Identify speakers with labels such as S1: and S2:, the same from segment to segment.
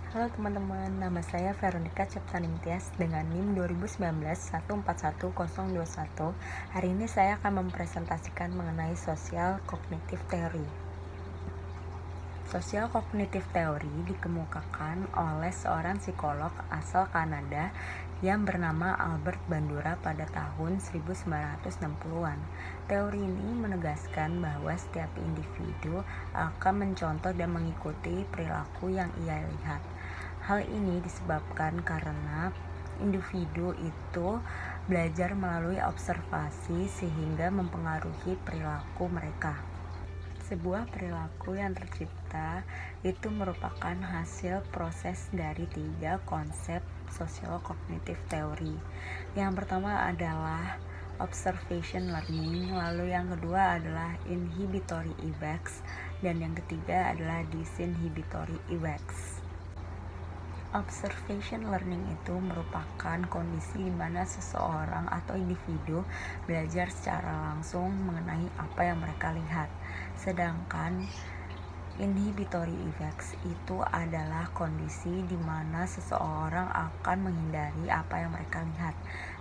S1: Halo teman-teman, nama saya Veronica Ceptaningtyas dengan NIM 2019141021. Hari ini saya akan mempresentasikan mengenai Social Cognitive Theory. Social Cognitive Theory dikemukakan oleh seorang psikolog asal Kanada yang bernama Albert Bandura pada tahun 1960-an. Teori ini menegaskan bahwa setiap individu akan mencontoh dan mengikuti perilaku yang ia lihat. Hal ini disebabkan karena individu itu belajar melalui observasi sehingga mempengaruhi perilaku mereka. Sebuah perilaku yang tercipta itu merupakan hasil proses dari 3 konsep social cognitive theory. Yang pertama adalah observation learning, lalu yang kedua adalah inhibitory effects, dan yang ketiga adalah disinhibitory effects. Observation learning itu merupakan kondisi di mana seseorang atau individu belajar secara langsung mengenai apa yang mereka lihat. Sedangkan inhibitory effects itu adalah kondisi di mana seseorang akan menghindari apa yang mereka lihat.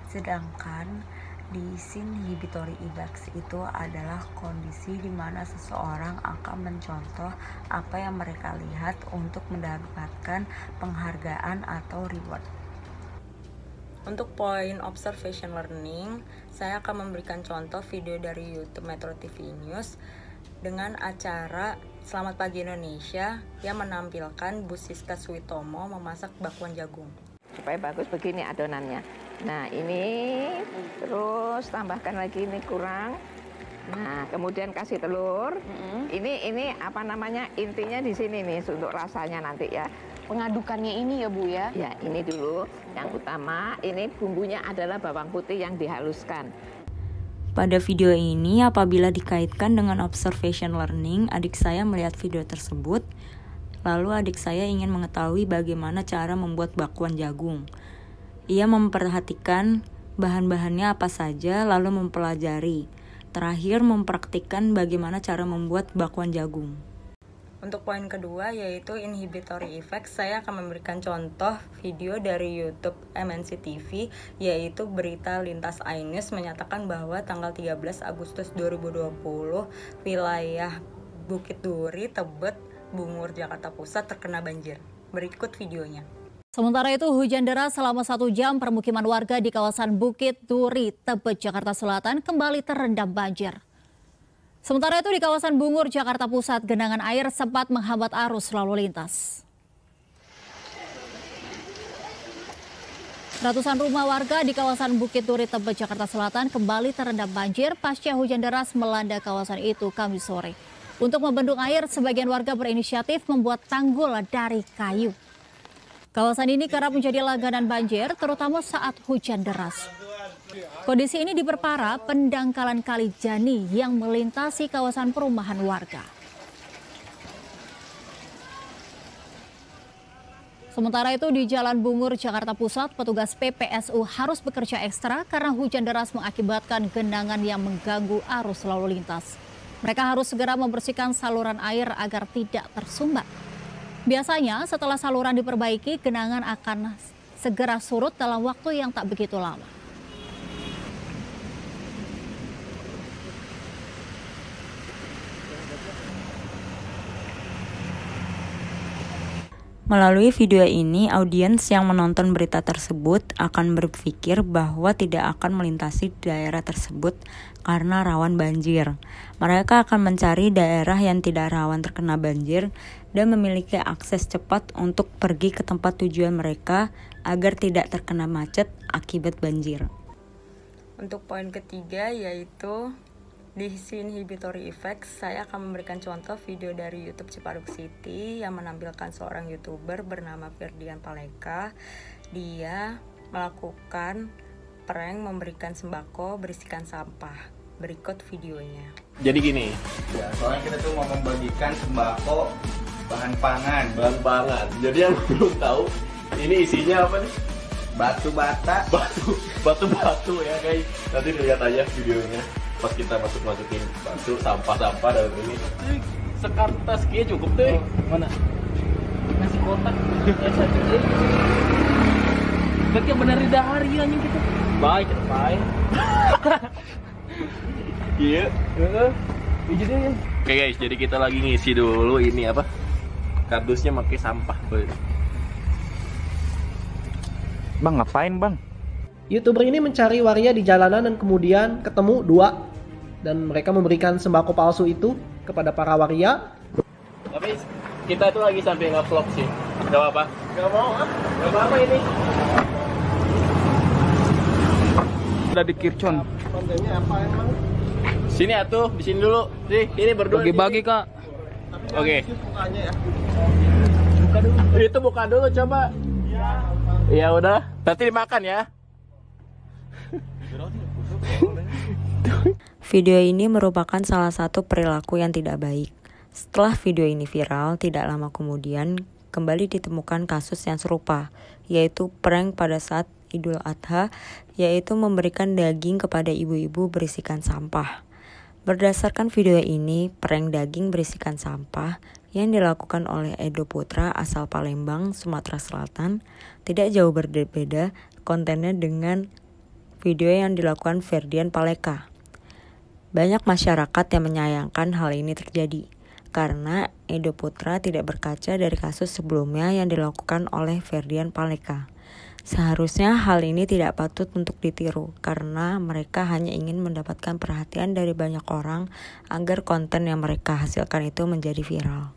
S1: Sedangkan disinhibitory effects itu adalah kondisi di mana seseorang akan mencontoh apa yang mereka lihat untuk mendapatkan penghargaan atau reward. Untuk poin observation learning, saya akan memberikan contoh video dari YouTube Metro TV News dengan acara Selamat Pagi Indonesia yang menampilkan Bu Siska Suitomo memasak bakwan jagung.
S2: Supaya bagus begini adonannya. Nah ini terus tambahkan lagi, ini kurang. Nah kemudian kasih telur. Ini apa namanya, intinya di sini nih untuk rasanya nanti ya.
S3: Pengadukannya ini ya Bu ya?
S2: Ya ini dulu yang utama. Ini bumbunya adalah bawang putih yang dihaluskan.
S1: Pada video ini, apabila dikaitkan dengan observation learning, adik saya melihat video tersebut. Lalu adik saya ingin mengetahui bagaimana cara membuat bakwan jagung. Ia memperhatikan bahan-bahannya apa saja, lalu mempelajari. Terakhir mempraktikkan bagaimana cara membuat bakwan jagung. Untuk poin kedua yaitu inhibitory effect, saya akan memberikan contoh video dari YouTube MNC TV, yaitu berita Lintas iNews menyatakan bahwa tanggal 13 Agustus 2020 wilayah Bukit Duri, Tebet, Bungur, Jakarta Pusat terkena banjir. Berikut videonya.
S3: Sementara itu hujan deras selama 1 jam permukiman warga di kawasan Bukit Duri, Tebet, Jakarta Selatan kembali terendam banjir. Sementara itu di kawasan Bungur, Jakarta Pusat, genangan air sempat menghambat arus lalu lintas. Ratusan rumah warga di kawasan Bukit Duri, Tebet, Jakarta Selatan kembali terendam banjir pasca hujan deras melanda kawasan itu Kamis sore. Untuk membendung air, sebagian warga berinisiatif membuat tanggul dari kayu. Kawasan ini kerap menjadi langganan banjir, terutama saat hujan deras. Kondisi ini diperparah pendangkalan Kali Jani yang melintasi kawasan perumahan warga. Sementara itu di Jalan Bungur, Jakarta Pusat, petugas PPSU harus bekerja ekstra karena hujan deras mengakibatkan genangan yang mengganggu arus lalu lintas. Mereka harus segera membersihkan saluran air agar tidak tersumbat. Biasanya setelah saluran diperbaiki, genangan akan segera surut dalam waktu yang tak begitu lama.
S1: Melalui video ini, audiens yang menonton berita tersebut akan berpikir bahwa tidak akan melintasi daerah tersebut karena rawan banjir. Mereka akan mencari daerah yang tidak rawan terkena banjir dan memiliki akses cepat untuk pergi ke tempat tujuan mereka agar tidak terkena macet akibat banjir. Untuk poin ketiga yaitu disinhibitory effect, saya akan memberikan contoh video dari YouTube Cipaduk City yang menampilkan seorang YouTuber bernama Ferdian Paleka. Dia melakukan prank memberikan sembako berisikan sampah. Berikut videonya.
S4: Jadi gini, ya, soalnya kita tuh mau membagikan sembako bahan pangan.
S5: Bahan pangan. Jadi yang belum tahu, ini isinya apa nih?
S4: Batu bata.
S5: Batu ya guys. Nanti lihat aja videonya. Pas kita masukin batu, sampah-sampah dalam ini. Sekartas kayaknya cukup deh.
S4: Mana? Nasi kotak.
S6: Bagi bener di hari anjing kita. Baik, baik.
S5: Iya.
S6: Jadi
S5: Oke guys, jadi kita lagi ngisi dulu ini apa? Kardusnya pakai sampah.
S4: Bang, ngapain bang?
S7: YouTuber ini mencari waria di jalanan dan kemudian ketemu 2 dan mereka memberikan sembako palsu itu kepada para waria.
S5: Tapi kita tuh lagi sambil nge-vlog sih. Gak apa-apa.
S7: Gak mau ah?
S5: Gak apa-apa ini.
S4: Udah di Kircon.
S7: Kontennya apa emang?
S5: Sini atuh, di sini dulu. Sih, ini berdua.
S4: Bagi-bagi kak.
S5: Oke.
S7: Bukanya ya.
S5: Buka dulu. Itu buka dulu coba. Ya udah, nanti dimakan ya.
S1: Video ini merupakan salah satu perilaku yang tidak baik. Setelah video ini viral, tidak lama kemudian kembali ditemukan kasus yang serupa, yaitu prank pada saat Idul Adha, yaitu memberikan daging kepada ibu-ibu berisikan sampah. Berdasarkan video ini, prank daging berisikan sampah yang dilakukan oleh Edo Putra asal Palembang, Sumatera Selatan, tidak jauh berbeda kontennya dengan video yang dilakukan Ferdian Paleka. Banyak masyarakat yang menyayangkan hal ini terjadi, karena Edo Putra tidak berkaca dari kasus sebelumnya yang dilakukan oleh Ferdian Paleka. Seharusnya hal ini tidak patut untuk ditiru, karena mereka hanya ingin mendapatkan perhatian dari banyak orang agar konten yang mereka hasilkan itu menjadi viral.